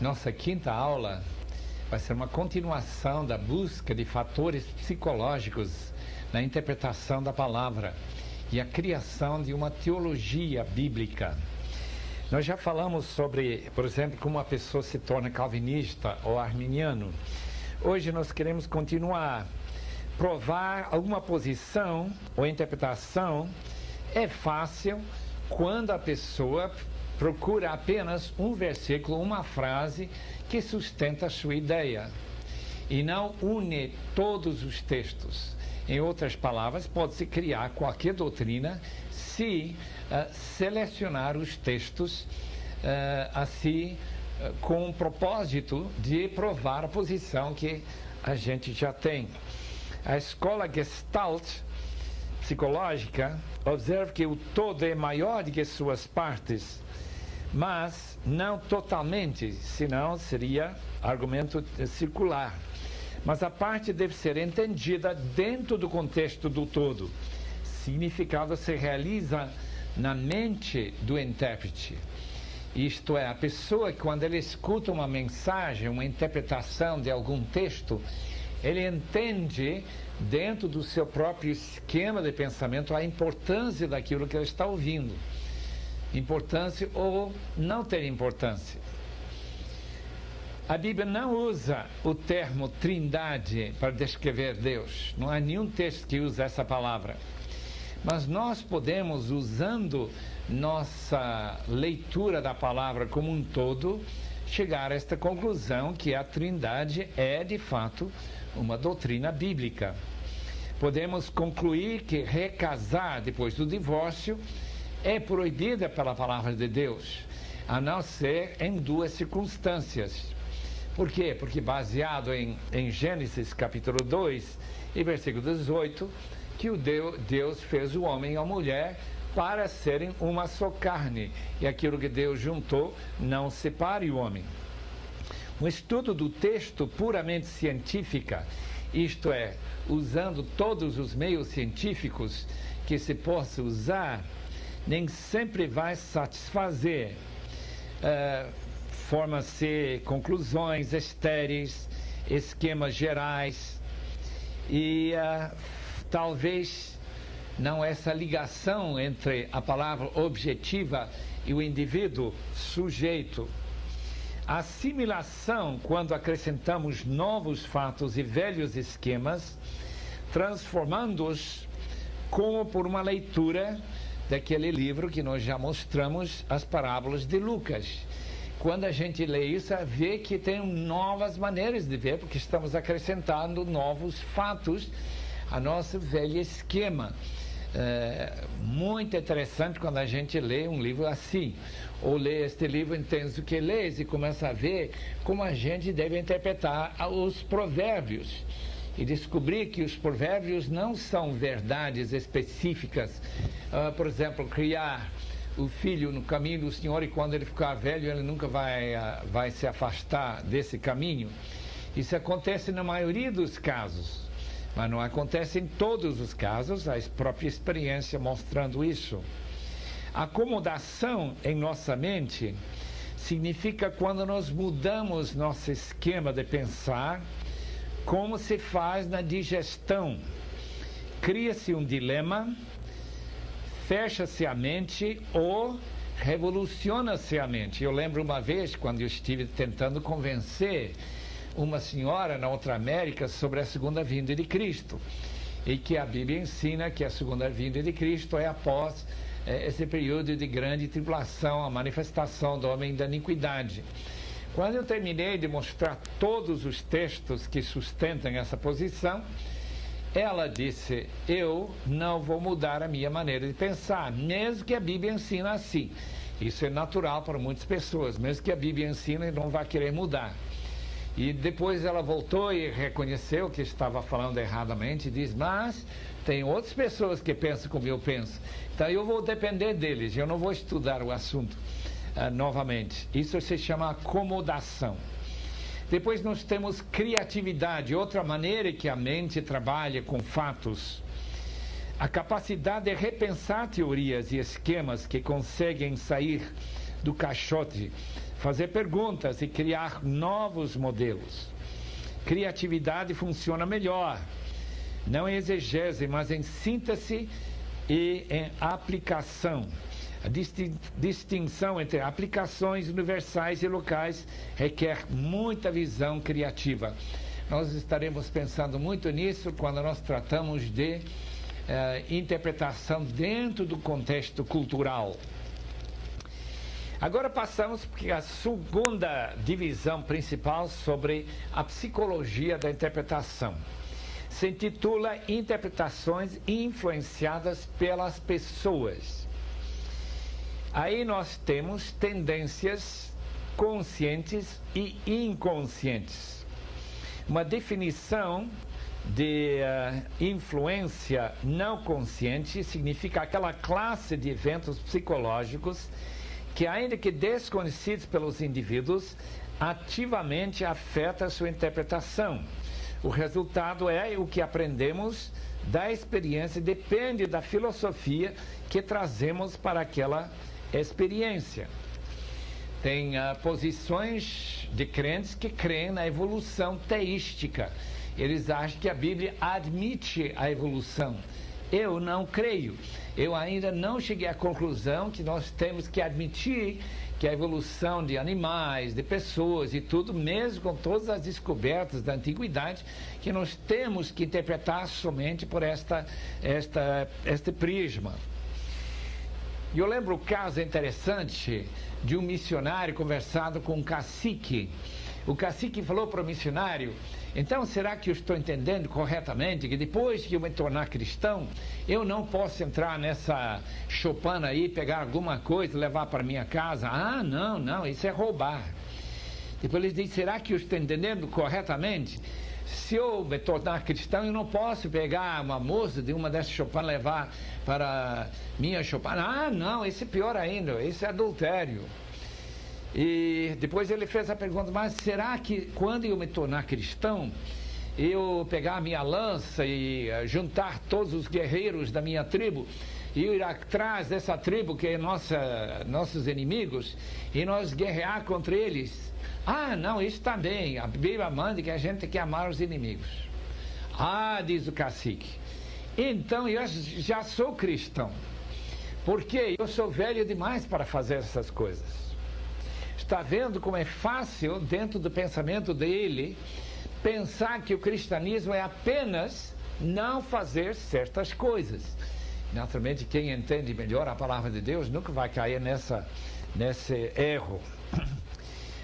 Nossa quinta aula vai ser uma continuação da busca de fatores psicológicos na interpretação da palavra e a criação de uma teologia bíblica. Nós já falamos sobre, por exemplo, como a pessoa se torna calvinista ou arminiano. Hoje nós queremos continuar. Provar alguma posição ou interpretação é fácil quando a pessoa procura apenas um versículo, uma frase que sustenta a sua ideia e não une todos os textos. Em outras palavras, pode-se criar qualquer doutrina se selecionar os textos com o propósito de provar a posição que a gente já tem. A escola Gestalt psicológica observa que o todo é maior do que suas partes, mas não totalmente, senão seria argumento circular. Mas a parte deve ser entendida dentro do contexto do todo. Significado se realiza na mente do intérprete. Isto é, a pessoa, quando ela escuta uma mensagem, uma interpretação de algum texto, ele entende, dentro do seu próprio esquema de pensamento, a importância daquilo que ele está ouvindo. Importância ou não ter importância. A Bíblia não usa o termo trindade para descrever Deus. Não há nenhum texto que use essa palavra. Mas nós podemos, usando nossa leitura da palavra como um todo, chegar a esta conclusão que a trindade é, de fato, uma doutrina bíblica. Podemos concluir que recasar depois do divórcio é proibida pela palavra de Deus, a não ser em duas circunstâncias. Por quê? Porque baseado em Gênesis capítulo 2 e versículo 18, que Deus fez o homem e a mulher para serem uma só carne, e aquilo que Deus juntou não separe o homem. Um estudo do texto puramente científica, isto é, usando todos os meios científicos que se possa usar, nem sempre vai satisfazer. Forma-se conclusões estéreis, esquemas gerais e talvez não essa ligação entre a palavra objetiva e o indivíduo sujeito. A assimilação, quando acrescentamos novos fatos e velhos esquemas, transformando-os como por uma leitura daquele livro que nós já mostramos, as parábolas de Lucas. Quando a gente lê isso, vê que tem novas maneiras de ver, porque estamos acrescentando novos fatos a nosso velho esquema. Muito interessante quando a gente lê um livro assim, ou lê este livro, entende o que lês e começa a ver como a gente deve interpretar os provérbios e descobrir que os provérbios não são verdades específicas. Por exemplo, criar o filho no caminho do Senhor e quando ele ficar velho ele nunca vai se afastar desse caminho. Isso acontece na maioria dos casos, mas não acontece em todos os casos, a própria experiência mostrando isso. Acomodação em nossa mente significa quando nós mudamos nosso esquema de pensar, como se faz na digestão. Cria-se um dilema, fecha-se a mente ou revoluciona-se a mente. Eu lembro uma vez, quando eu estive tentando convencer uma senhora na outra América sobre a segunda vinda de Cristo, e que a Bíblia ensina que a segunda vinda de Cristo é após esse período de grande tribulação, a manifestação do homem da iniquidade. Quando eu terminei de mostrar todos os textos que sustentam essa posição, ela disse: eu não vou mudar a minha maneira de pensar, mesmo que a Bíblia ensina assim. Isso é natural para muitas pessoas, mesmo que a Bíblia ensina, não vai querer mudar. E depois ela voltou e reconheceu que estava falando erradamente e diz: mas tem outras pessoas que pensam como eu penso, então eu vou depender deles, eu não vou estudar o assunto novamente. Isso se chama acomodação. Depois nós temos criatividade, outra maneira que a mente trabalha com fatos. A capacidade de repensar teorias e esquemas que conseguem sair do caixote fazer perguntas e criar novos modelos. Criatividade funciona melhor, não em exegese, mas em síntese e em aplicação. A distinção entre aplicações universais e locais requer muita visão criativa. Nós estaremos pensando muito nisso quando nós tratamos de interpretação dentro do contexto cultural. Agora passamos para a segunda divisão principal sobre a psicologia da interpretação. Se intitula Interpretações influenciadas pelas pessoas. Aí nós temos tendências conscientes e inconscientes. Uma definição de influência não consciente significa aquela classe de eventos psicológicos que, ainda que desconhecidos pelos indivíduos, ativamente afeta a sua interpretação. O resultado é o que aprendemos da experiência, depende da filosofia que trazemos para aquela experiência. Tem posições de crentes que creem na evolução teística. Eles acham que a Bíblia admite a evolução. Eu não creio. Eu ainda não cheguei à conclusão que nós temos que admitir que a evolução de animais, de pessoas e tudo, mesmo com todas as descobertas da antiguidade, que nós temos que interpretar somente por este prisma. E eu lembro o caso interessante de um missionário conversando com um cacique. O cacique falou para o missionário: então, será que eu estou entendendo corretamente que depois que eu me tornar cristão, eu não posso entrar nessa choupana aí, pegar alguma coisa e levar para minha casa? Ah, não, isso é roubar. Depois ele diz: será que eu estou entendendo corretamente? Se eu me tornar cristão, eu não posso pegar uma moça de uma dessas choupanas e levar para minha choupana? Ah, não, esse é pior ainda, esse é adultério. E depois ele fez a pergunta: mas será que quando eu me tornar cristão, eu pegar a minha lança e juntar todos os guerreiros da minha tribo e ir atrás dessa tribo que é nossos inimigos e nós guerrear contra eles? Ah, não, isso também. A Bíblia manda que a gente tem que amar os inimigos. Ah, diz o cacique, então eu já sou cristão, porque eu sou velho demais para fazer essas coisas. Está vendo como é fácil, dentro do pensamento dele, pensar que o cristianismo é apenas não fazer certas coisas. Naturalmente, quem entende melhor a palavra de Deus nunca vai cair nesse erro.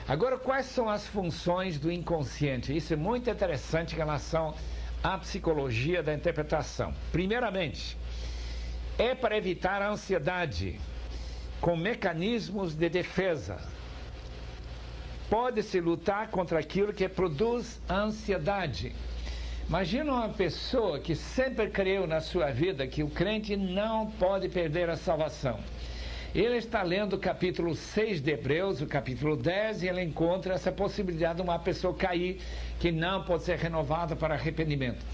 Agora, quais são as funções do inconsciente? Isso é muito interessante em relação à psicologia da interpretação. Primeiramente, é para evitar a ansiedade, com mecanismos de defesa. Pode-se lutar contra aquilo que produz ansiedade. Imagina uma pessoa que sempre creu na sua vida que o crente não pode perder a salvação. Ele está lendo o capítulo 6 de Hebreus, o capítulo 10, e ele encontra essa possibilidade de uma pessoa cair, que não pode ser renovada para arrependimento.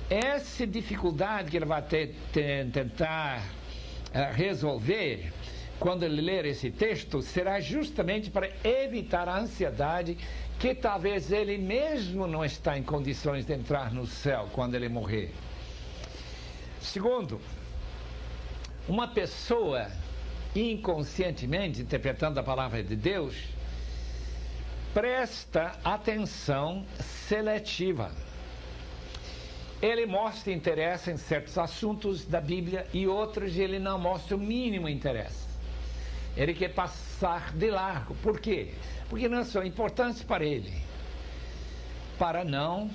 Essa dificuldade que ele vai tentar resolver, quando ele ler esse texto, será justamente para evitar a ansiedade, que talvez ele mesmo não está em condições de entrar no céu quando ele morrer. Segundo, uma pessoa inconscientemente interpretando a palavra de Deus presta atenção seletiva. Ele mostra interesse em certos assuntos da Bíblia e outros ele não mostra o mínimo interesse. Ele quer passar de largo. Por quê? Porque não são importantes para ele, para não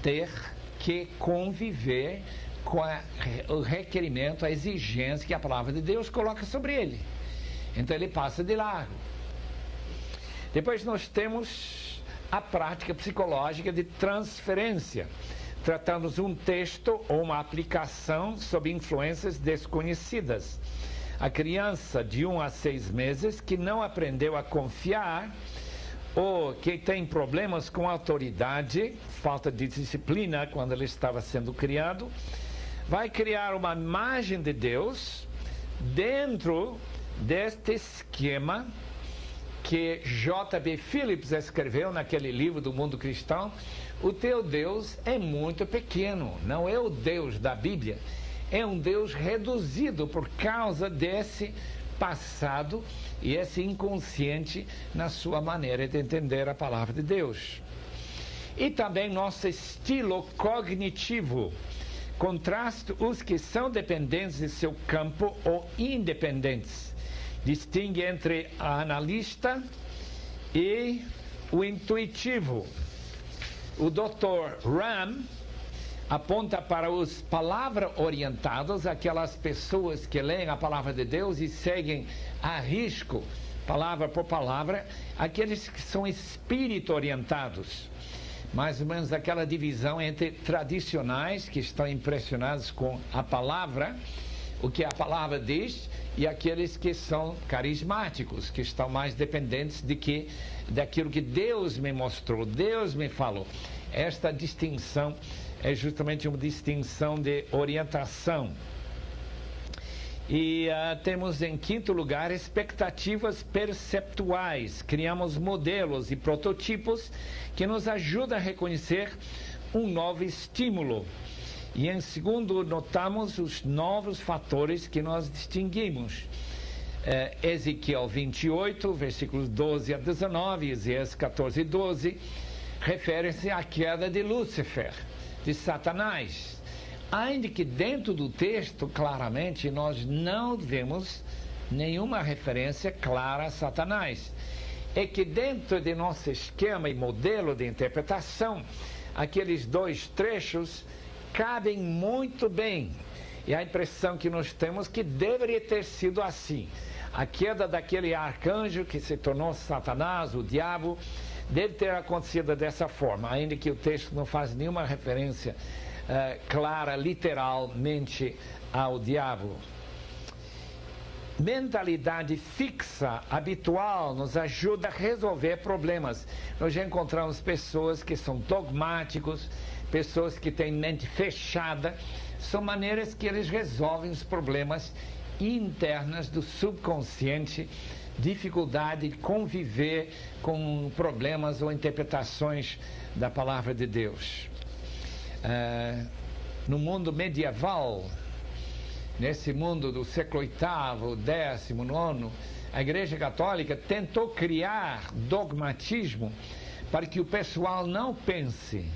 ter que conviver com o requerimento, a exigência que a palavra de Deus coloca sobre ele. Então ele passa de largo. Depois nós temos a prática psicológica de transferência. Tratamos um texto ou uma aplicação sob influências desconhecidas. A criança de 1 a 6 meses que não aprendeu a confiar ou que tem problemas com autoridade, falta de disciplina quando ele estava sendo criado, vai criar uma imagem de Deus dentro deste esquema que J.B. Phillips escreveu naquele livro do Mundo Cristão, o teu Deus é muito pequeno, não é o Deus da Bíblia, é um Deus reduzido por causa desse passado e esse inconsciente na sua maneira de entender a palavra de Deus. E também nosso estilo cognitivo contrasta os que são dependentes de seu campo ou independentes. Distingue entre a analista e o intuitivo. O Dr. Ram aponta para os palavra-orientados, aquelas pessoas que leem a palavra de Deus e seguem a risco, palavra por palavra, aqueles que são espírito-orientados. Mais ou menos aquela divisão entre tradicionais, que estão impressionados com a palavra, o que a palavra diz, e aqueles que são carismáticos, que estão mais dependentes daquilo que Deus me mostrou, Deus me falou. Esta distinção é justamente uma distinção de orientação. E temos em quinto lugar expectativas perceptuais. Criamos modelos e prototipos que nos ajudam a reconhecer um novo estímulo. E em segundo, notamos os novos fatores que nós distinguimos. Ezequiel 28, versículos 12 a 19, Isaías 14 e 12, refere-se à queda de Lúcifer, de Satanás. Ainda que dentro do texto, claramente, nós não vemos nenhuma referência clara a Satanás. É que dentro de nosso esquema e modelo de interpretação, aqueles dois trechos cabem muito bem. E a impressão que nós temos que deveria ter sido assim. A queda daquele arcanjo que se tornou Satanás, o diabo, deve ter acontecido dessa forma, ainda que o texto não faz nenhuma referência clara, literalmente, ao diabo. Mentalidade fixa, habitual, nos ajuda a resolver problemas. Nós já encontramos pessoas que são dogmáticos, pessoas que têm mente fechada. São maneiras que eles resolvem os problemas internos do subconsciente, dificuldade de conviver com problemas ou interpretações da palavra de Deus. No mundo medieval, nesse mundo do século VIII, X, IX, a Igreja Católica tentou criar dogmatismo para que o pessoal não pense,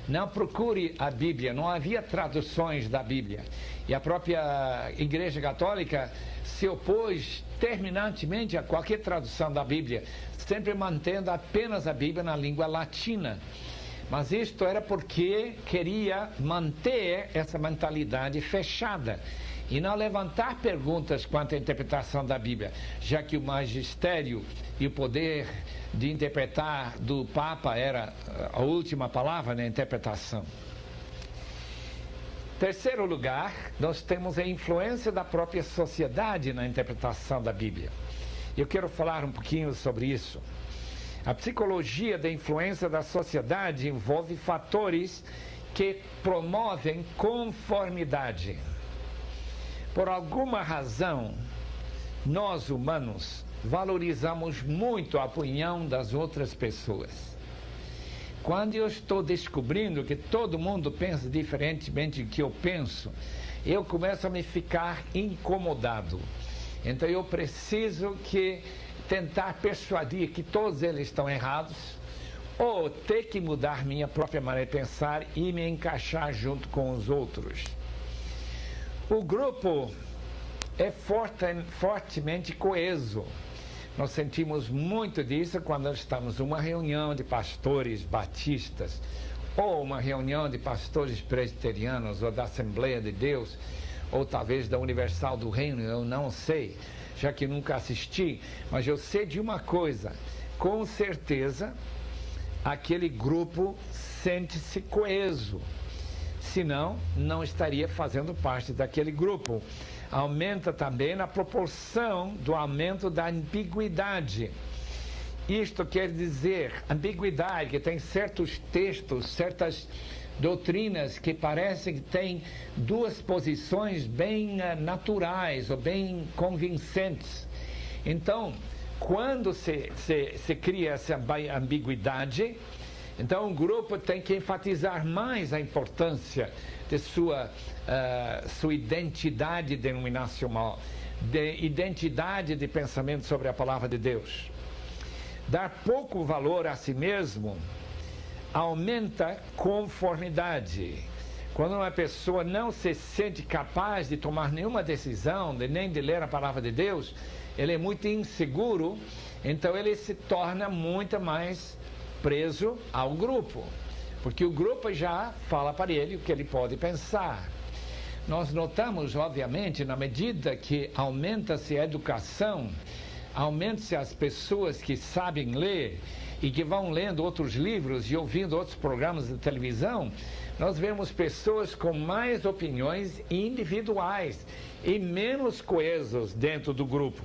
não procure a Bíblia. Não havia traduções da Bíblia. E a própria Igreja Católica se opôs terminantemente a qualquer tradução da Bíblia, sempre mantendo apenas a Bíblia na língua latina. Mas isto era porque queria manter essa mentalidade fechada e não levantar perguntas quanto à interpretação da Bíblia, já que o magistério e o poder de interpretar do Papa era a última palavra na interpretação. Terceiro lugar, nós temos a influência da própria sociedade na interpretação da Bíblia. Eu quero falar um pouquinho sobre isso. A psicologia da influência da sociedade envolve fatores que promovem conformidade. Por alguma razão, nós humanos valorizamos muito a opinião das outras pessoas. Quando eu estou descobrindo que todo mundo pensa diferentemente do que eu penso, eu começo a me ficar incomodado. Então eu preciso tentar persuadir que todos eles estão errados, ou ter que mudar minha própria maneira de pensar e me encaixar junto com os outros. O grupo é fortemente coeso. Nós sentimos muito disso quando estamos numa reunião de pastores batistas, ou uma reunião de pastores presbiterianos, ou da Assembleia de Deus, ou talvez da Universal do Reino, eu não sei, já que nunca assisti, mas eu sei de uma coisa: com certeza aquele grupo sente-se coeso, senão não estaria fazendo parte daquele grupo. Aumenta também na proporção do aumento da ambiguidade. Isto quer dizer, ambiguidade, que tem certos textos, certas doutrinas que parecem que têm duas posições bem naturais ou bem convincentes. Então, quando se cria essa ambiguidade, então o grupo tem que enfatizar mais a importância de sua identidade denominacional, de identidade de pensamento sobre a palavra de Deus. Dar pouco valor a si mesmo aumenta conformidade. Quando uma pessoa não se sente capaz de tomar nenhuma decisão, nem de ler a palavra de Deus, ele é muito inseguro, então ele se torna muito mais preso ao grupo, porque o grupo já fala para ele o que ele pode pensar. Nós notamos, obviamente, na medida que aumenta-se a educação, aumenta-se as pessoas que sabem ler e que vão lendo outros livros e ouvindo outros programas de televisão, nós vemos pessoas com mais opiniões individuais e menos coesos dentro do grupo.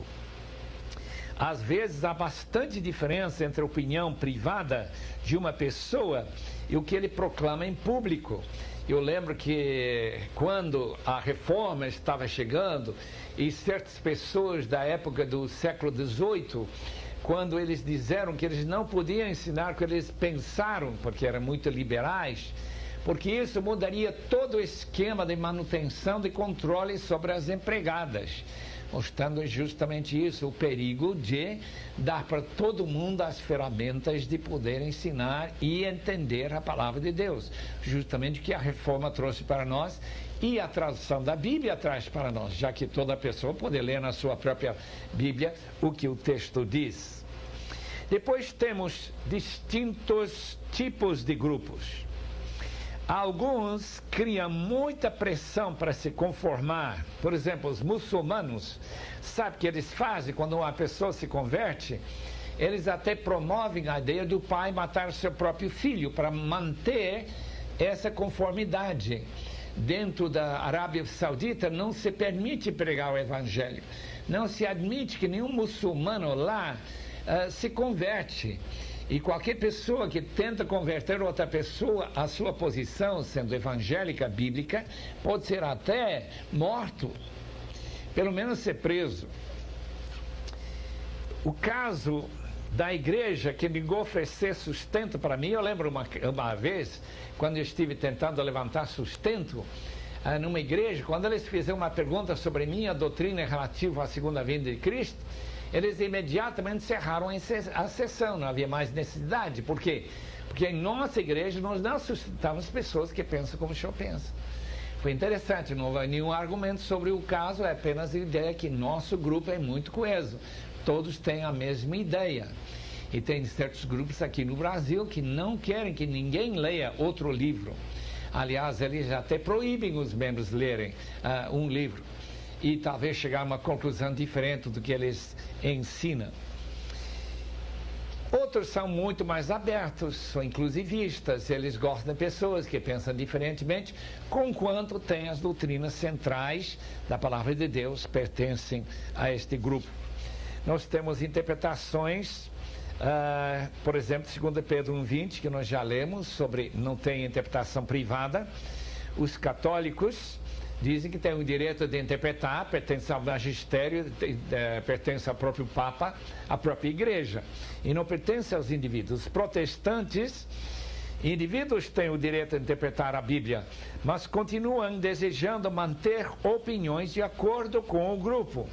Às vezes há bastante diferença entre a opinião privada de uma pessoa e o que ele proclama em público. Eu lembro que quando a reforma estava chegando e certas pessoas da época do século XVIII, quando eles disseram que eles não podiam ensinar o que eles pensaram, porque eram muito liberais, porque isso mudaria todo o esquema de manutenção de controle sobre as empregadas, mostrando justamente isso, o perigo de dar para todo mundo as ferramentas de poder ensinar e entender a palavra de Deus, justamente o que a reforma trouxe para nós e a tradução da Bíblia traz para nós, já que toda pessoa pode ler na sua própria Bíblia o que o texto diz. Depois temos distintos tipos de grupos. Alguns criam muita pressão para se conformar. Por exemplo, os muçulmanos, sabe o que eles fazem quando uma pessoa se converte? Eles até promovem a ideia do pai matar seu próprio filho para manter essa conformidade. Dentro da Arábia Saudita não se permite pregar o evangelho. Não se admite que nenhum muçulmano lá se converte. E qualquer pessoa que tenta converter outra pessoa à sua posição, sendo evangélica, bíblica, pode ser até morto, pelo menos ser preso. O caso da igreja que negou oferecer sustento para mim, eu lembro uma vez, quando eu estive tentando levantar sustento numa igreja, quando eles fizeram uma pergunta sobre minha doutrina relativa à segunda vinda de Cristo, eles imediatamente encerraram a sessão, não havia mais necessidade. Por quê? Porque em nossa igreja nós não sustentamos pessoas que pensam como o senhor pensa. Foi interessante, não houve nenhum argumento sobre o caso, é apenas a ideia que nosso grupo é muito coeso. Todos têm a mesma ideia. E tem certos grupos aqui no Brasil que não querem que ninguém leia outro livro. Aliás, eles até proíbem os membros lerem um livro. E talvez chegar a uma conclusão diferente do que eles ensinam. Outros são muito mais abertos, são inclusivistas, eles gostam de pessoas que pensam diferentemente, conquanto têm as doutrinas centrais da palavra de Deus, pertencem a este grupo. Nós temos interpretações, por exemplo, 2 Pedro 1,20, que nós já lemos, sobre não tem interpretação privada. Os católicos dizem que tem o direito de interpretar, pertence ao magistério, pertence ao próprio Papa, à própria igreja, e não pertence aos indivíduos. Os protestantes, indivíduos têm o direito de interpretar a Bíblia, mas continuam desejando manter opiniões de acordo com o grupo.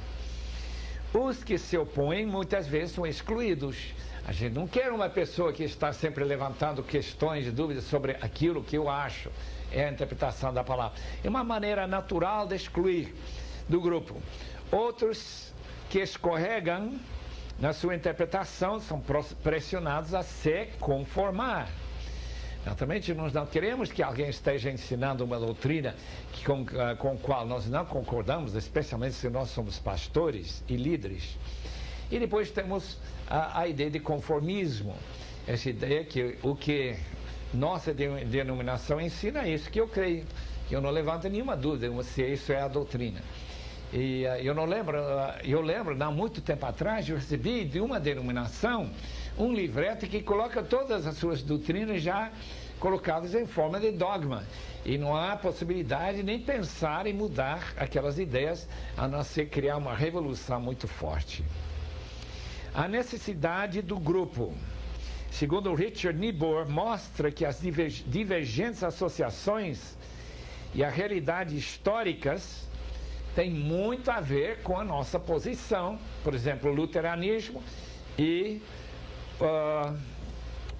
Os que se opõem muitas vezes são excluídos. A gente não quer uma pessoa que está sempre levantando questões e dúvidas sobre aquilo que eu acho. É a interpretação da palavra. É uma maneira natural de excluir do grupo. Outros que escorregam na sua interpretação são pressionados a se conformar. Naturalmente, nós não queremos que alguém esteja ensinando uma doutrina com a qual nós não concordamos, especialmente se nós somos pastores e líderes. E depois temos a ideia de conformismo. Essa ideia que o que nossa denominação ensina é isso que eu creio. Eu não levanto nenhuma dúvida se isso é a doutrina. E eu lembro, há muito tempo atrás, eu recebi de uma denominação um livreto que coloca todas as suas doutrinas já colocadas em forma de dogma. E não há possibilidade nem pensar em mudar aquelas ideias, a não ser criar uma revolução muito forte. A necessidade do grupo. Segundo Richard Niebuhr, mostra que as divergentes associações e a realidade históricas têm muito a ver com a nossa posição. Por exemplo, o luteranismo e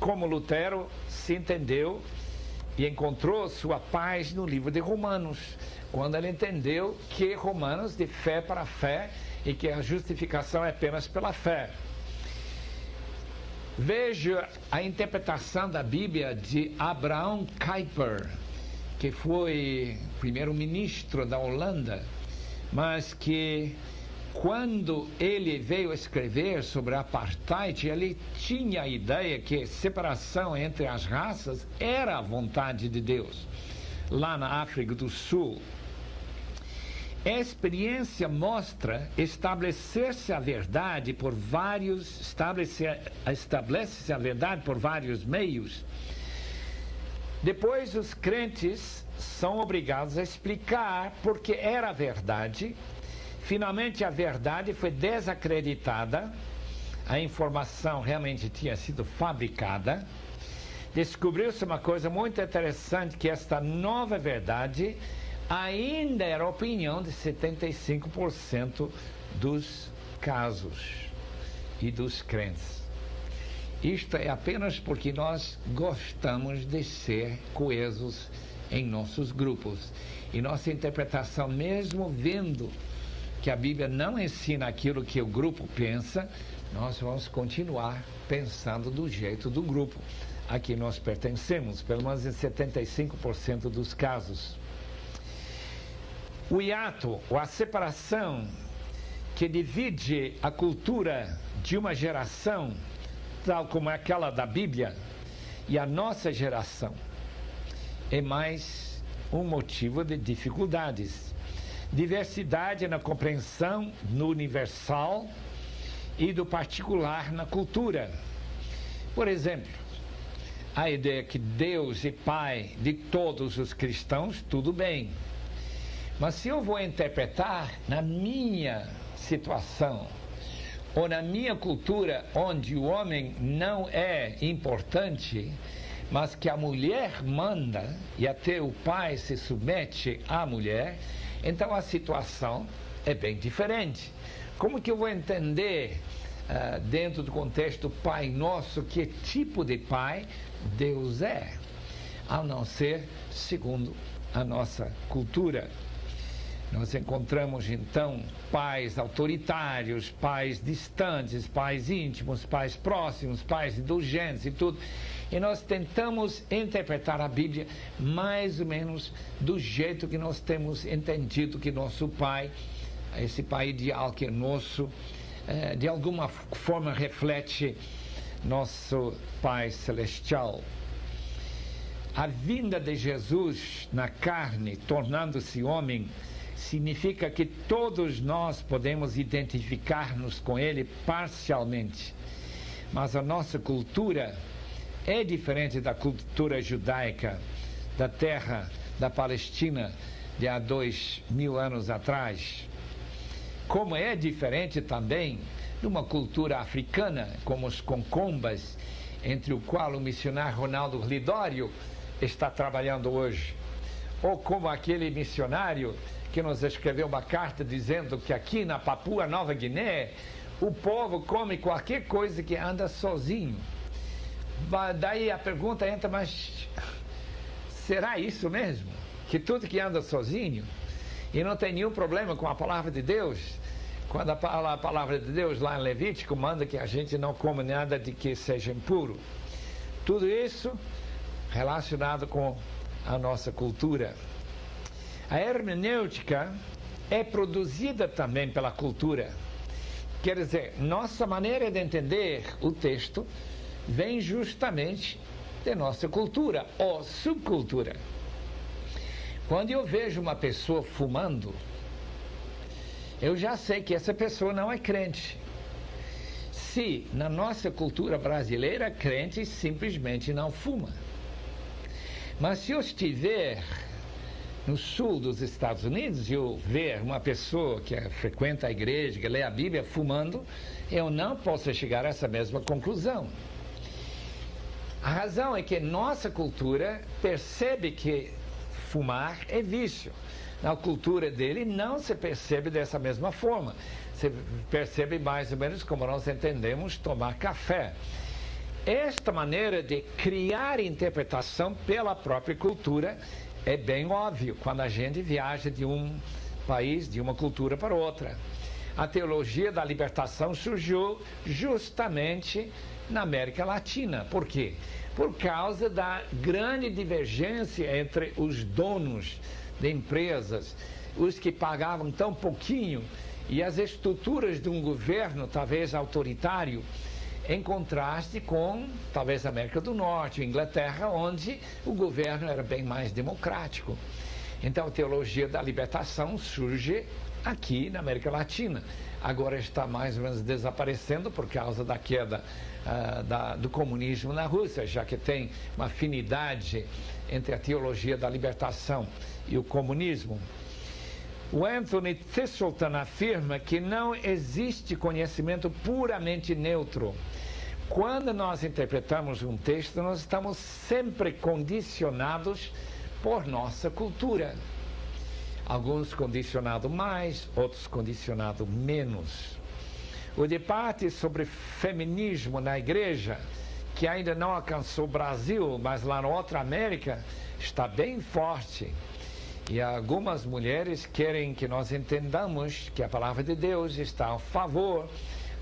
como Lutero se entendeu e encontrou sua paz no livro de Romanos, quando ele entendeu que Romanos de fé para fé e que a justificação é apenas pela fé. Veja a interpretação da Bíblia de Abraham Kuyper, que foi primeiro-ministro da Holanda, mas que quando ele veio escrever sobre a apartheid, ele tinha a ideia que separação entre as raças era a vontade de Deus, lá na África do Sul. A experiência mostra estabelece-se a verdade por vários meios. Depois os crentes são obrigados a explicar porque era a verdade. Finalmente a verdade foi desacreditada, a informação realmente tinha sido fabricada. Descobriu-se uma coisa muito interessante, que esta nova verdade ainda era a opinião de 75% dos casos e dos crentes. Isto é apenas porque nós gostamos de ser coesos em nossos grupos. E nossa interpretação, mesmo vendo que a Bíblia não ensina aquilo que o grupo pensa, nós vamos continuar pensando do jeito do grupo a que nós pertencemos, pelo menos em 75% dos casos. O hiato, ou a separação que divide a cultura de uma geração, tal como aquela da Bíblia, e a nossa geração, é mais um motivo de dificuldades. Diversidade na compreensão no universal e do particular na cultura. Por exemplo, a ideia que Deus é Pai de todos os cristãos, tudo bem. Mas se eu vou interpretar na minha situação, ou na minha cultura, onde o homem não é importante, mas que a mulher manda, e até o pai se submete à mulher, então a situação é bem diferente. Como que eu vou entender, dentro do contexto Pai Nosso, que tipo de pai Deus é, a não ser segundo a nossa cultura? Nós encontramos, então, pais autoritários, pais distantes, pais íntimos, pais próximos, pais indulgentes e tudo. E nós tentamos interpretar a Bíblia mais ou menos do jeito que nós temos entendido que nosso Pai, esse Pai ideal que é nosso, de alguma forma reflete nosso Pai Celestial. A vinda de Jesus na carne, tornando-se homem, significa que todos nós podemos identificar-nos com Ele parcialmente. Mas a nossa cultura é diferente da cultura judaica da terra da Palestina de há 2000 anos atrás. Como é diferente também de uma cultura africana, como os concombas, entre o qual o missionário Ronaldo Lidório está trabalhando hoje. Ou como aquele missionário que nos escreveu uma carta dizendo que aqui na Papua Nova Guiné o povo come qualquer coisa que anda sozinho. Daí a pergunta entra, mas será isso mesmo? Que tudo que anda sozinho e não tem nenhum problema com a palavra de Deus? Quando a palavra de Deus lá em Levítico manda que a gente não come nada de que seja impuro. Tudo isso relacionado com a nossa cultura. A hermenêutica é produzida também pela cultura. Quer dizer, nossa maneira de entender o texto vem justamente de nossa cultura ou subcultura. Quando eu vejo uma pessoa fumando, eu já sei que essa pessoa não é crente. Se na nossa cultura brasileira, crente simplesmente não fuma. Mas se eu estiver no sul dos Estados Unidos, eu ver uma pessoa que frequenta a igreja, que lê a Bíblia, fumando, eu não posso chegar a essa mesma conclusão. A razão é que nossa cultura percebe que fumar é vício. Na cultura dele não se percebe dessa mesma forma. Se percebe mais ou menos como nós entendemos tomar café. Esta maneira de criar interpretação pela própria cultura é bem óbvio quando a gente viaja de um país, de uma cultura para outra. A teologia da libertação surgiu justamente na América Latina. Por quê? Por causa da grande divergência entre os donos de empresas, os que pagavam tão pouquinho, e as estruturas de um governo, talvez autoritário, em contraste com, talvez, a América do Norte, a Inglaterra, onde o governo era bem mais democrático. Então, a teologia da libertação surge aqui na América Latina. Agora está mais ou menos desaparecendo por causa da queda do comunismo na Rússia, já que tem uma afinidade entre a teologia da libertação e o comunismo. O Anthony Thiselton afirma que não existe conhecimento puramente neutro. Quando nós interpretamos um texto, nós estamos sempre condicionados por nossa cultura. Alguns condicionados mais, outros condicionados menos. O debate sobre feminismo na igreja, que ainda não alcançou o Brasil, mas lá na outra América, está bem forte. E algumas mulheres querem que nós entendamos que a palavra de Deus está a favor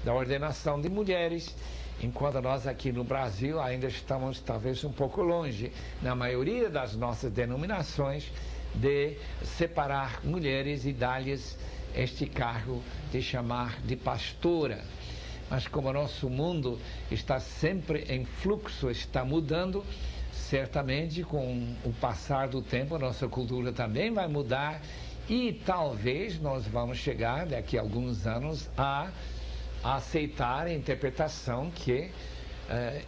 da ordenação de mulheres, enquanto nós aqui no Brasil ainda estamos talvez um pouco longe, na maioria das nossas denominações, de separar mulheres e dar-lhes este cargo de chamar de pastora. Mas como o nosso mundo está sempre em fluxo, está mudando, certamente com o passar do tempo a nossa cultura também vai mudar e talvez nós vamos chegar daqui a alguns anos a aceitar a interpretação que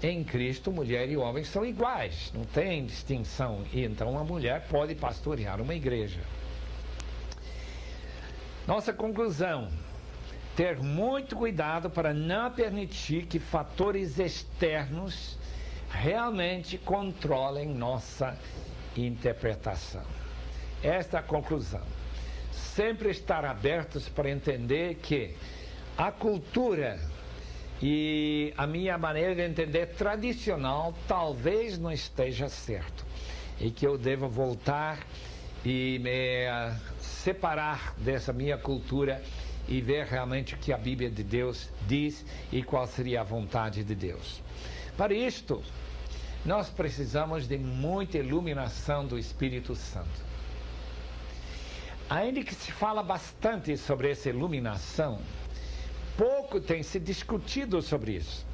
em Cristo mulher e homem são iguais, não tem distinção, e então a mulher pode pastorear uma igreja. Nossa conclusão: ter muito cuidado para não permitir que fatores externos realmente controlem nossa interpretação. Esta é a conclusão. Sempre estar abertos para entender que a cultura e a minha maneira de entender tradicional talvez não esteja certo e que eu devo voltar e me separar dessa minha cultura e ver realmente o que a Bíblia de Deus diz e qual seria a vontade de Deus. Para isto, nós precisamos de muita iluminação do Espírito Santo. Ainda que se fala bastante sobre essa iluminação, pouco tem se discutido sobre isso.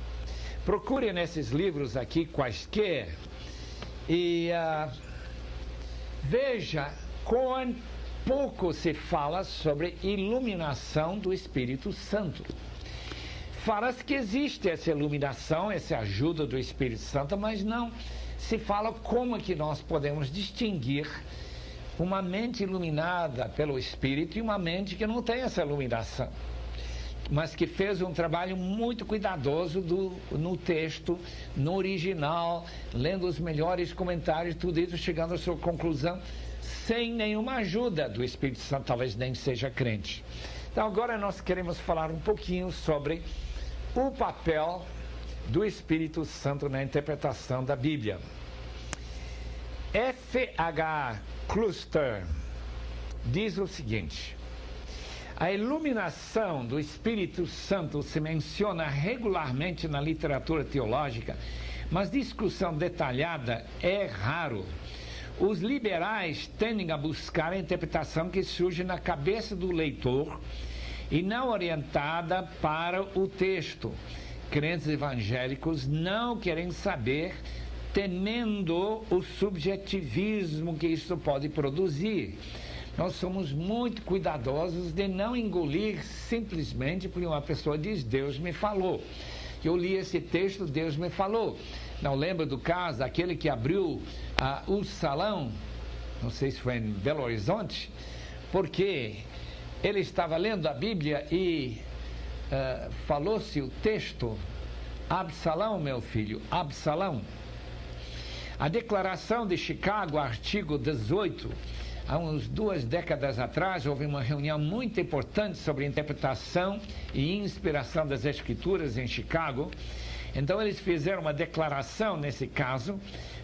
Procure nesses livros aqui quaisquer e veja quão pouco se fala sobre iluminação do Espírito Santo. Fala-se que existe essa iluminação, essa ajuda do Espírito Santo, mas não se fala como é que nós podemos distinguir uma mente iluminada pelo Espírito e uma mente que não tem essa iluminação, mas que fez um trabalho muito cuidadoso no texto, no original, lendo os melhores comentários, tudo isso chegando à sua conclusão, sem nenhuma ajuda do Espírito Santo, talvez nem seja crente. Então agora nós queremos falar um pouquinho sobre o papel do Espírito Santo na interpretação da Bíblia. F.H. Cluster diz o seguinte: a iluminação do Espírito Santo se menciona regularmente na literatura teológica, mas discussão detalhada é raro. Os liberais tendem a buscar a interpretação que surge na cabeça do leitor e não orientada para o texto. Crentes evangélicos não querem saber, temendo o subjetivismo que isso pode produzir. Nós somos muito cuidadosos de não engolir simplesmente porque uma pessoa diz, Deus me falou. Eu li esse texto, Deus me falou. Não lembra do caso, aquele que abriu o salão não sei se foi em Belo Horizonte, porque ele estava lendo a Bíblia e falou-se o texto: Absalão, meu filho, Absalão. A Declaração de Chicago, artigo 18, há uns 2 décadas atrás, houve uma reunião muito importante sobre interpretação e inspiração das Escrituras em Chicago. Então eles fizeram uma declaração nesse caso: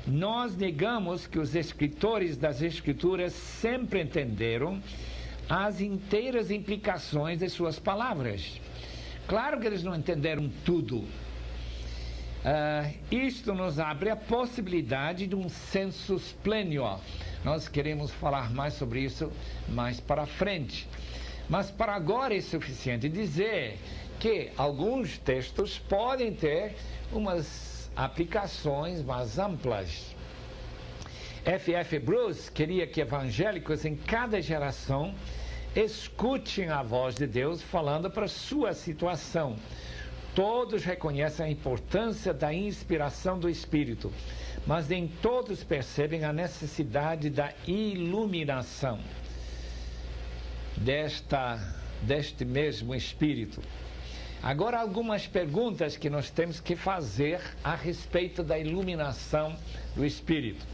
nós negamos que os escritores das Escrituras sempre entenderam as inteiras implicações de suas palavras. Claro que eles não entenderam tudo. Isto nos abre a possibilidade de um sensus plenior. Nós queremos falar mais sobre isso mais para frente. Mas para agora é suficiente dizer que alguns textos podem ter umas aplicações mais amplas. F.F. Bruce queria que evangélicos em cada geração escutem a voz de Deus falando para sua situação. Todos reconhecem a importância da inspiração do Espírito, mas nem todos percebem a necessidade da iluminação deste mesmo Espírito. Agora, algumas perguntas que nós temos que fazer a respeito da iluminação do Espírito.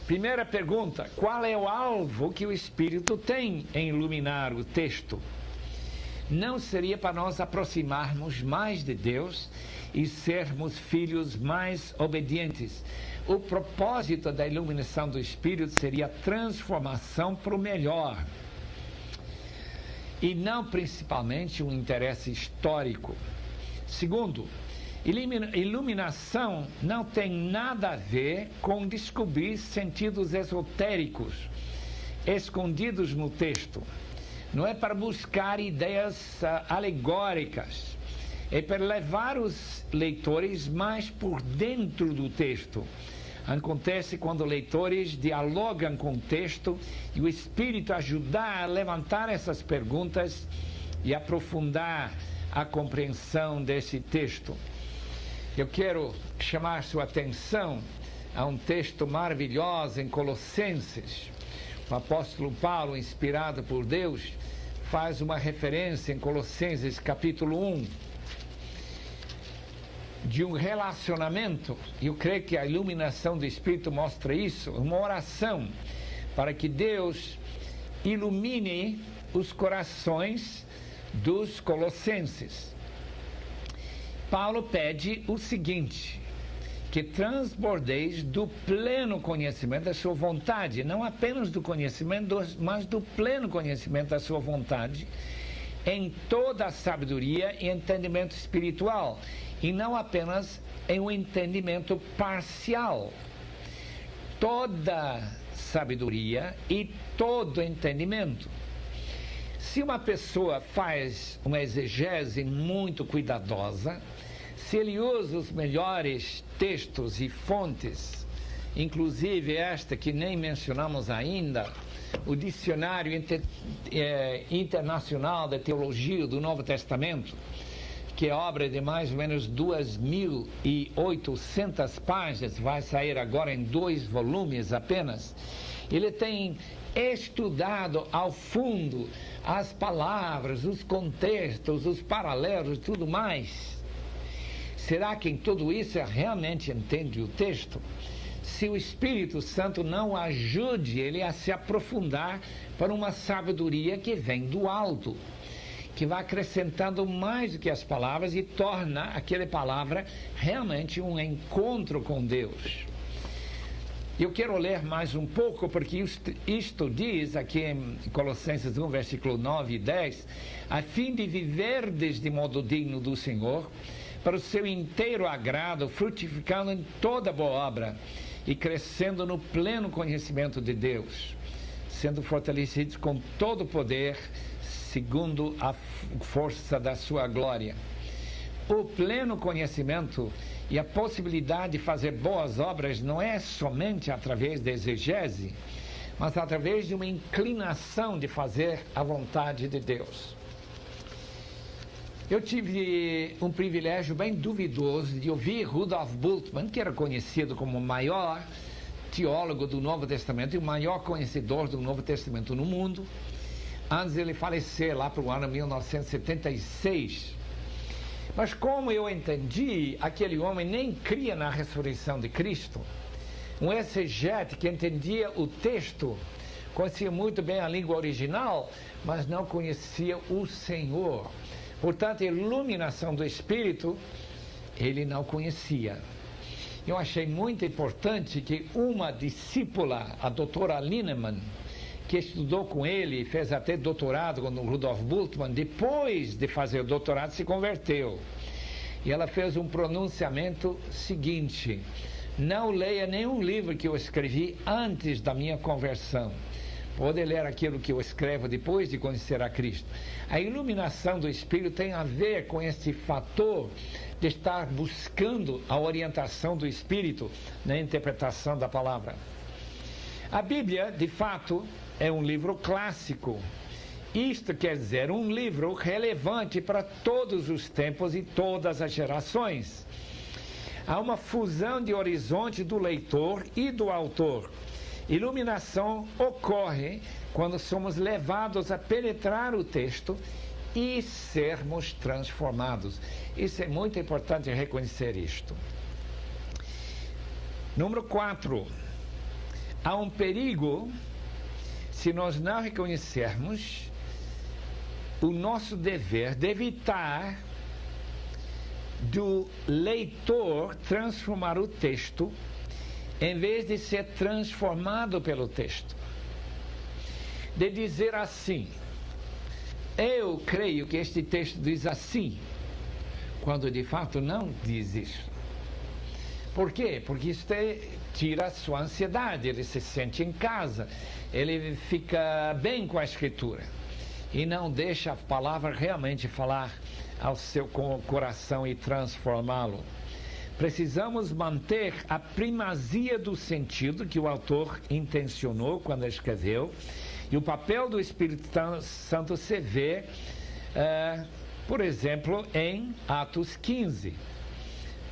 Primeira pergunta: qual é o alvo que o Espírito tem em iluminar o texto? Não seria para nós aproximarmos mais de Deus e sermos filhos mais obedientes? O propósito da iluminação do Espírito seria a transformação para o melhor, e não principalmente um interesse histórico. Segundo, iluminação não tem nada a ver com descobrir sentidos esotéricos escondidos no texto. Não é para buscar ideias alegóricas, é para levar os leitores mais por dentro do texto. Acontece quando leitores dialogam com o texto e o Espírito ajudar a levantar essas perguntas e aprofundar a compreensão desse texto. Eu quero chamar sua atenção a um texto maravilhoso em Colossenses. O apóstolo Paulo, inspirado por Deus, faz uma referência em Colossenses capítulo 1 de um relacionamento, e eu creio que a iluminação do Espírito mostra isso, uma oração para que Deus ilumine os corações dos colossenses. Paulo pede o seguinte: que transbordeis do pleno conhecimento da sua vontade, não apenas do conhecimento, mas do pleno conhecimento da sua vontade, em toda a sabedoria e entendimento espiritual, e não apenas em um entendimento parcial. Toda sabedoria e todo entendimento. Se uma pessoa faz uma exegese muito cuidadosa, se ele usa os melhores textos e fontes, inclusive esta que nem mencionamos ainda, o Dicionário Internacional de Teologia do Novo Testamento, que é obra de mais ou menos 2.800 páginas, vai sair agora em 2 volumes apenas. Ele tem estudado ao fundo as palavras, os contextos, os paralelos e tudo mais. Será que em tudo isso ele realmente entende o texto? Se o Espírito Santo não ajude ele a se aprofundar para uma sabedoria que vem do alto, que vai acrescentando mais do que as palavras e torna aquela palavra realmente um encontro com Deus. Eu quero ler mais um pouco, porque isto diz aqui em Colossenses 1, versículo 9 e 10, a fim de viverdes de modo digno do Senhor, para o seu inteiro agrado, frutificando em toda boa obra e crescendo no pleno conhecimento de Deus, sendo fortalecidos com todo o poder, segundo a força da sua glória. O pleno conhecimento e a possibilidade de fazer boas obras não é somente através da exegese, mas através de uma inclinação de fazer a vontade de Deus. Eu tive um privilégio bem duvidoso de ouvir Rudolf Bultmann, que era conhecido como o maior teólogo do Novo Testamento e o maior conhecedor do Novo Testamento no mundo, antes de ele falecer lá para o ano 1976. Mas como eu entendi, aquele homem nem cria na ressurreição de Cristo. Um exegete que entendia o texto, conhecia muito bem a língua original, mas não conhecia o Senhor. Portanto, a iluminação do Espírito, ele não conhecia. Eu achei muito importante que uma discípula, a doutora Lineman, que estudou com ele e fez até doutorado com o Rudolf Bultmann, depois de fazer o doutorado se converteu. E ela fez um pronunciamento seguinte: não leia nenhum livro que eu escrevi antes da minha conversão. Pode ler aquilo que eu escrevo depois de conhecer a Cristo. A iluminação do Espírito tem a ver com esse fator de estar buscando a orientação do Espírito na interpretação da palavra. A Bíblia, de fato, é um livro clássico. Isto quer dizer um livro relevante para todos os tempos e todas as gerações. Há uma fusão de horizonte do leitor e do autor. Iluminação ocorre quando somos levados a penetrar o texto e sermos transformados. Isso é muito importante reconhecer isto. Número 4. Há um perigo se nós não reconhecermos o nosso dever de evitar do leitor transformar o texto em vez de ser transformado pelo texto. De dizer assim: eu creio que este texto diz assim, quando de fato não diz isso. Por quê? Porque isso tira a sua ansiedade, ele se sente em casa, ele fica bem com a Escritura e não deixa a palavra realmente falar ao seu coração e transformá-lo. Precisamos manter a primazia do sentido que o autor intencionou quando escreveu, e o papel do Espírito Santo se vê, por exemplo, em Atos 15.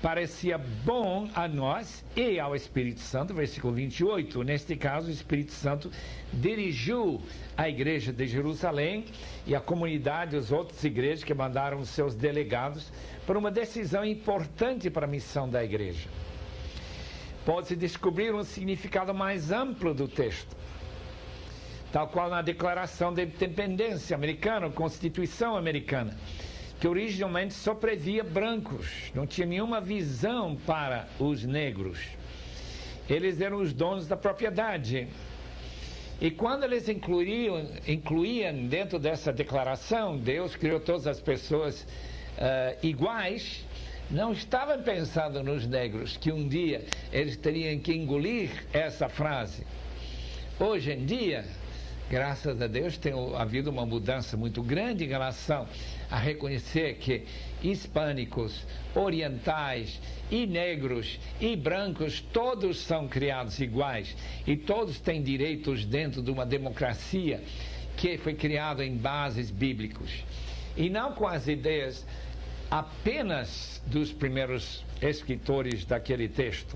Parecia bom a nós e ao Espírito Santo, versículo 28. Neste caso, o Espírito Santo dirigiu a igreja de Jerusalém e a comunidade, as outras igrejas que mandaram os seus delegados por uma decisão importante para a missão da igreja. Pode-se descobrir um significado mais amplo do texto, tal qual na Declaração de Independência americana, Constituição americana, que originalmente só previa brancos, não tinha nenhuma visão para os negros. Eles eram os donos da propriedade. E quando eles incluíam dentro dessa declaração, Deus criou todas as pessoas iguais, não estavam pensando nos negros, que um dia eles teriam que engolir essa frase. Hoje em dia, graças a Deus, tem havido uma mudança muito grande em relação a reconhecer que hispânicos, orientais e negros e brancos, todos são criados iguais e todos têm direitos dentro de uma democracia que foi criada em bases bíblicos. E não com as ideias apenas dos primeiros escritores daquele texto.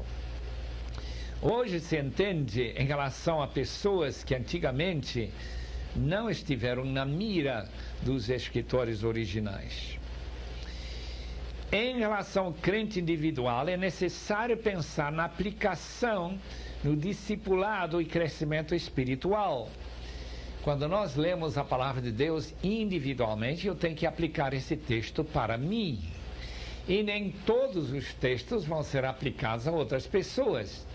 Hoje se entende em relação a pessoas que antigamente não estiveram na mira dos escritores originais. Em relação ao crente individual, é necessário pensar na aplicação, no discipulado e crescimento espiritual. Quando nós lemos a palavra de Deus individualmente, eu tenho que aplicar esse texto para mim. E nem todos os textos vão ser aplicados a outras pessoas.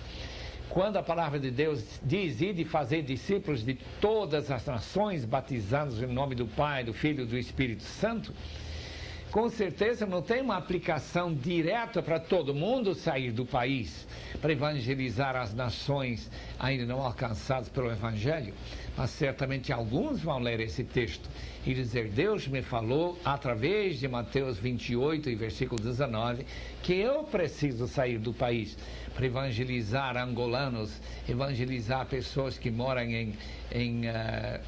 Quando a palavra de Deus diz: ide fazer discípulos de todas as nações, batizando-os em nome do Pai, do Filho e do Espírito Santo, com certeza não tem uma aplicação direta para todo mundo sair do país, para evangelizar as nações ainda não alcançadas pelo Evangelho, mas certamente alguns vão ler esse texto e dizer: Deus me falou através de Mateus 28 e versículo 19 que eu preciso sair do país para evangelizar angolanos, evangelizar pessoas que moram em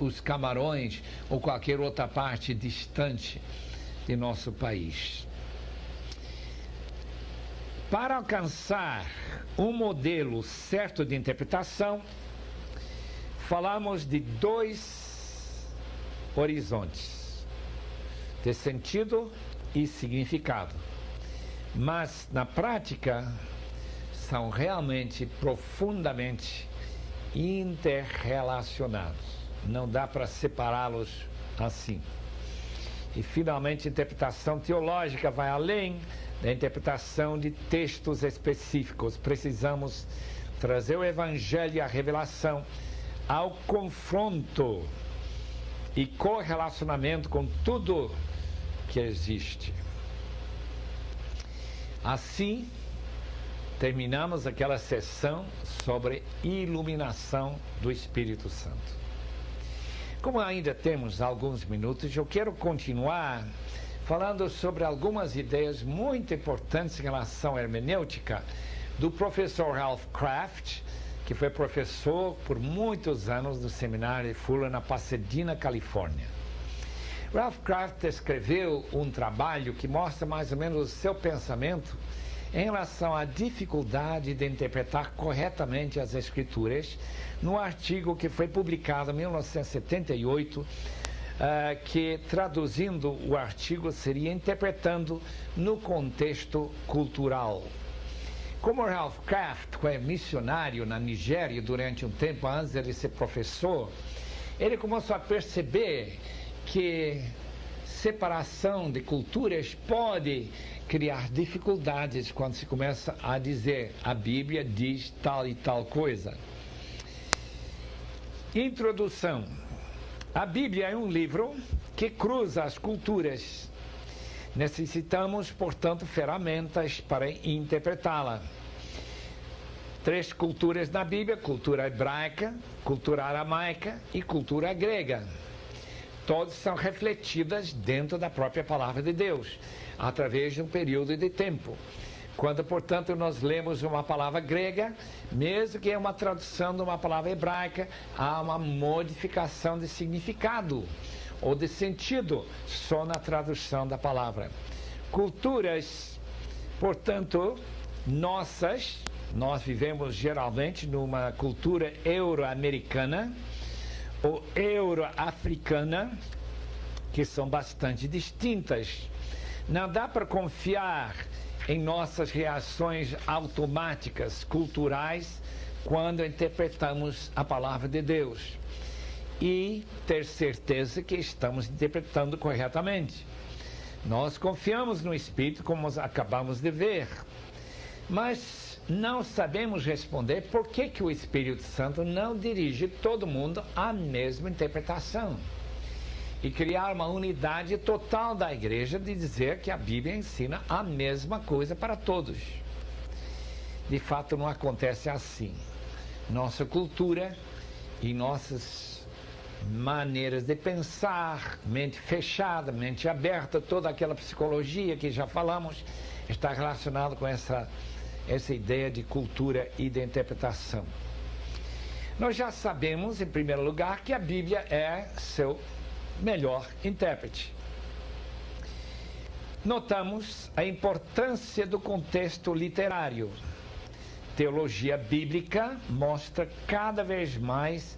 os Camarões ou qualquer outra parte distante de nosso país. Para alcançar um modelo certo de interpretação, falamos de dois horizontes, de sentido e significado. Mas, na prática, são realmente profundamente interrelacionados. Não dá para separá-los assim. E, finalmente, a interpretação teológica vai além da interpretação de textos específicos. Precisamos trazer o Evangelho e a revelação ao confronto e correlacionamento com tudo que existe. Assim, terminamos aquela sessão sobre iluminação do Espírito Santo. Como ainda temos alguns minutos, eu quero continuar falando sobre algumas ideias muito importantes em relação à hermenêutica do professor Ralph Kraft, que foi professor por muitos anos no seminário de Fuller, na Pasadena, Califórnia. Ralph Kraft escreveu um trabalho que mostra mais ou menos o seu pensamento em relação à dificuldade de interpretar corretamente as Escrituras, no artigo que foi publicado em 1978, que, traduzindo o artigo, seria Interpretando no Contexto Cultural. Como Ralph Kraft foi missionário na Nigéria durante um tempo antes de ser professor, ele começou a perceber que separação de culturas pode criar dificuldades quando se começa a dizer a Bíblia diz tal e tal coisa. Introdução. A Bíblia é um livro que cruza as culturas. Necessitamos, portanto, ferramentas para interpretá-la. 3 culturas na Bíblia: cultura hebraica, cultura aramaica e cultura grega. Todas são refletidas dentro da própria palavra de Deus, através de um período de tempo. Quando, portanto, nós lemos uma palavra grega, mesmo que é uma tradução de uma palavra hebraica, há uma modificação de significado ou de sentido só na tradução da palavra. Culturas, portanto, nossas, nós vivemos geralmente numa cultura euro-americana ou euro-africana, que são bastante distintas. Não dá para confiar em nossas reações automáticas culturais quando interpretamos a palavra de Deus e ter certeza que estamos interpretando corretamente. Nós confiamos no Espírito, como acabamos de ver, mas não sabemos responder por que o Espírito Santo não dirige todo mundo à mesma interpretação e criar uma unidade total da igreja de dizer que a Bíblia ensina a mesma coisa para todos. De fato, não acontece assim. Nossa cultura e nossas maneiras de pensar, mente fechada, mente aberta, toda aquela psicologia que já falamos, está relacionada com essa ideia de cultura e de interpretação. Nós já sabemos, em primeiro lugar, que a Bíblia é seu melhor intérprete. Notamos a importância do contexto literário. Teologia bíblica mostra cada vez mais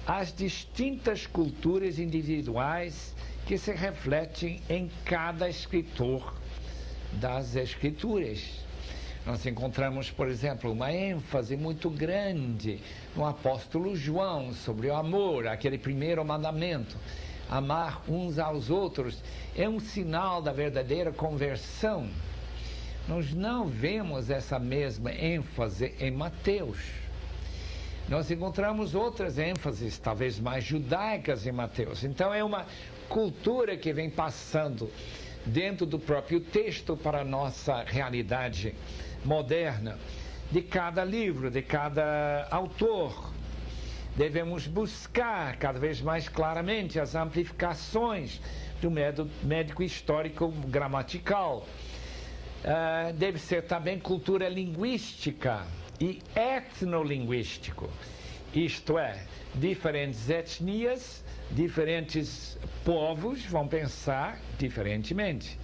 as distintas culturas individuais que se refletem em cada escritor das Escrituras. Nós encontramos, por exemplo, uma ênfase muito grande no apóstolo João sobre o amor, aquele primeiro mandamento. Amar uns aos outros é um sinal da verdadeira conversão. Nós não vemos essa mesma ênfase em Mateus. Nós encontramos outras ênfases, talvez mais judaicas, em Mateus. Então é uma cultura que vem passando dentro do próprio texto para a nossa realidade moderna, de cada livro, de cada autor. Devemos buscar cada vez mais claramente as amplificações do médico histórico gramatical. Deve ser também cultura linguística e etnolinguístico, isto é, diferentes etnias, diferentes povos vão pensar diferentemente.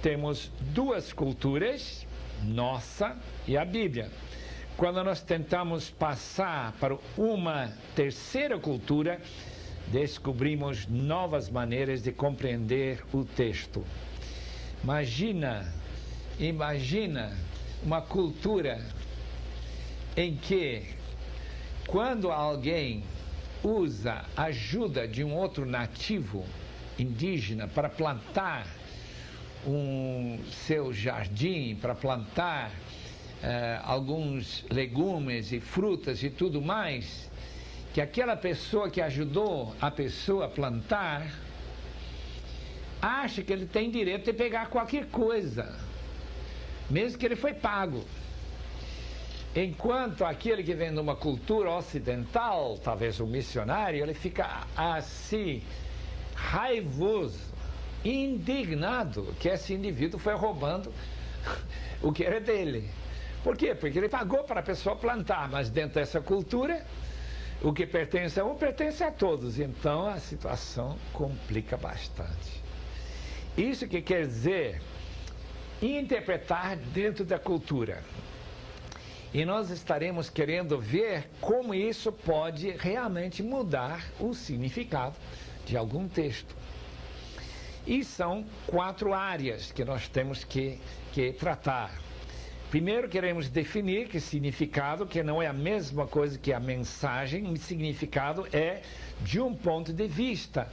Temos duas culturas, nossa e a Bíblia. quando nós tentamos passar para uma terceira cultura, descobrimos novas maneiras de compreender o texto. Imagina uma cultura em que, quando alguém usa a ajuda de um outro nativo indígena para plantar seu jardim, para plantar alguns legumes e frutas e tudo mais, que aquela pessoa que ajudou a pessoa a plantar acha que ele tem direito de pegar qualquer coisa, mesmo que ele foi pago. Enquanto aquele que vem de uma cultura ocidental, talvez um missionário, ele fica assim, raivoso, indignado que esse indivíduo foi roubando o que era dele. Por quê? Porque ele pagou para a pessoa plantar, mas dentro dessa cultura, o que pertence a um pertence a todos. Então a situação complica bastante. Isso que quer dizer interpretar dentro da cultura. E nós estaremos querendo ver como isso pode realmente mudar o significado de algum texto. E são 4 áreas que nós temos que tratar. Primeiro, queremos definir que significado, que não é a mesma coisa que a mensagem. O significado é de um ponto de vista.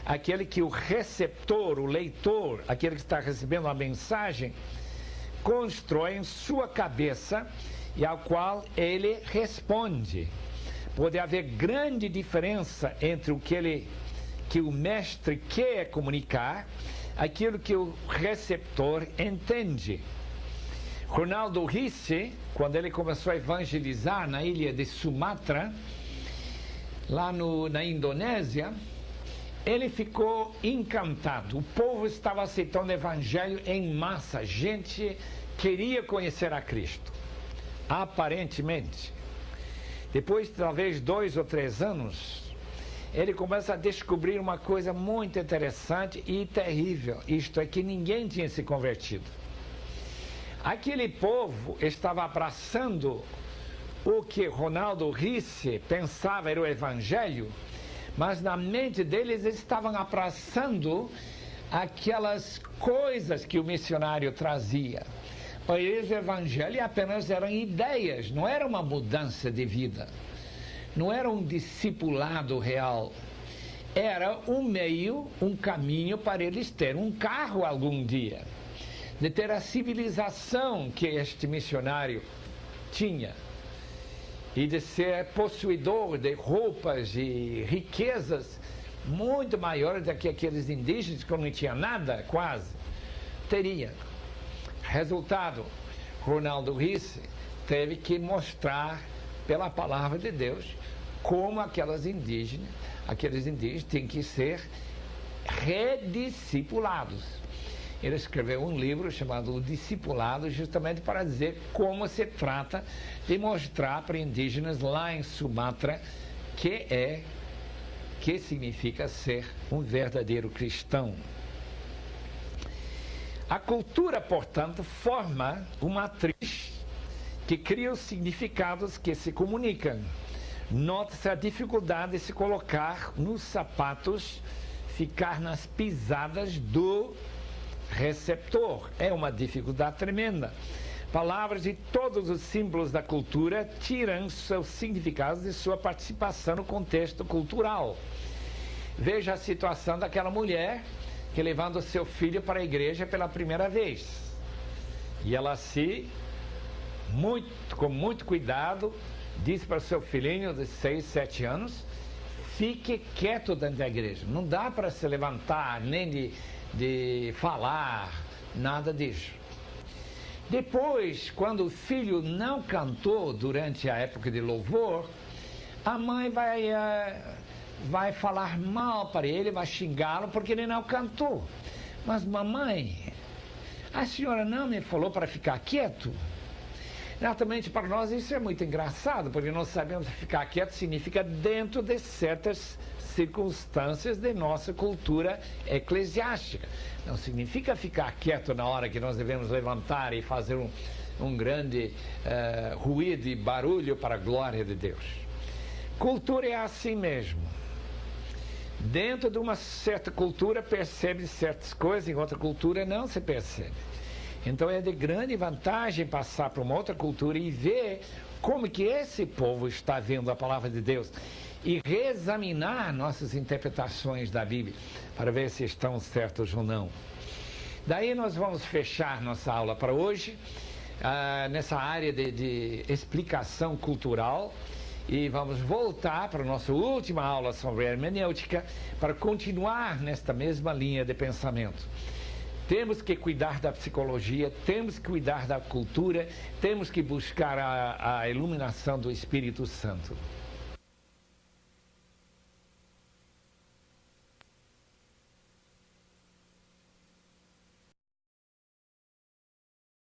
Aquele que o receptor, o leitor, aquele que está recebendo a mensagem, constrói em sua cabeça e ao qual ele responde. Pode haver grande diferença entre o que o mestre quer comunicar, aquilo que o receptor entende. Ronaldo Risse, quando ele começou a evangelizar na ilha de Sumatra, lá na Indonésia, ele ficou encantado. O povo estava aceitando o evangelho em massa. A gente queria conhecer a Cristo, aparentemente. Depois de talvez 2 ou 3 anos, ele começa a descobrir uma coisa muito interessante e terrível. Isto é que ninguém tinha se convertido. Aquele povo estava abraçando o que Ronaldo Risse pensava era o evangelho, mas na mente deles eles estavam abraçando aquelas coisas que o missionário trazia. Para eles o evangelho apenas eram ideias, não era uma mudança de vida, não era um discipulado real, era um meio, um caminho para eles terem um carro algum dia, de ter a civilização que este missionário tinha, e de ser possuidor de roupas e riquezas muito maiores do que aqueles indígenas que não tinham nada, quase, teria. Resultado, Ronaldo Risse teve que mostrar pela palavra de Deus como aqueles indígenas têm que ser rediscipulados. Ele escreveu um livro chamado O Discipulado, justamente para dizer como se trata de mostrar para indígenas lá em Sumatra que significa ser um verdadeiro cristão. A cultura, portanto, forma uma matriz que cria os significados que se comunicam. Nota-se a dificuldade de se colocar nos sapatos, ficar nas pisadas do receptor. É uma dificuldade tremenda. Palavras e todos os símbolos da cultura tiram seus significados de sua participação no contexto cultural. Veja a situação daquela mulher que levando o seu filho para a igreja pela primeira vez. E ela com muito cuidado, disse para o seu filhinho de 6, 7 anos, fique quieto dentro da igreja. Não dá para se levantar, nem de falar, nada disso. Depois, quando o filho não cantou durante a época de louvor, a mãe vai falar mal para ele, vai xingá-lo porque ele não cantou. Mas mamãe, a senhora não me falou para ficar quieto? Exatamente, para nós isso é muito engraçado, porque nós sabemos que ficar quieto significa dentro de certas circunstâncias de nossa cultura eclesiástica. Não significa ficar quieto na hora que nós devemos levantar e fazer um grande ruído e barulho para a glória de Deus. Cultura é assim mesmo. Dentro de uma certa cultura percebe certas coisas, em outra cultura não se percebe. Então é de grande vantagem passar para uma outra cultura e ver como que esse povo está vendo a palavra de Deus e reexaminar nossas interpretações da Bíblia para ver se estão certas ou não. Daí nós vamos fechar nossa aula para hoje, nessa área de explicação cultural, e vamos voltar para a nossa última aula sobre hermenêutica para continuar nesta mesma linha de pensamento. Temos que cuidar da psicologia, temos que cuidar da cultura, temos que buscar a iluminação do Espírito Santo.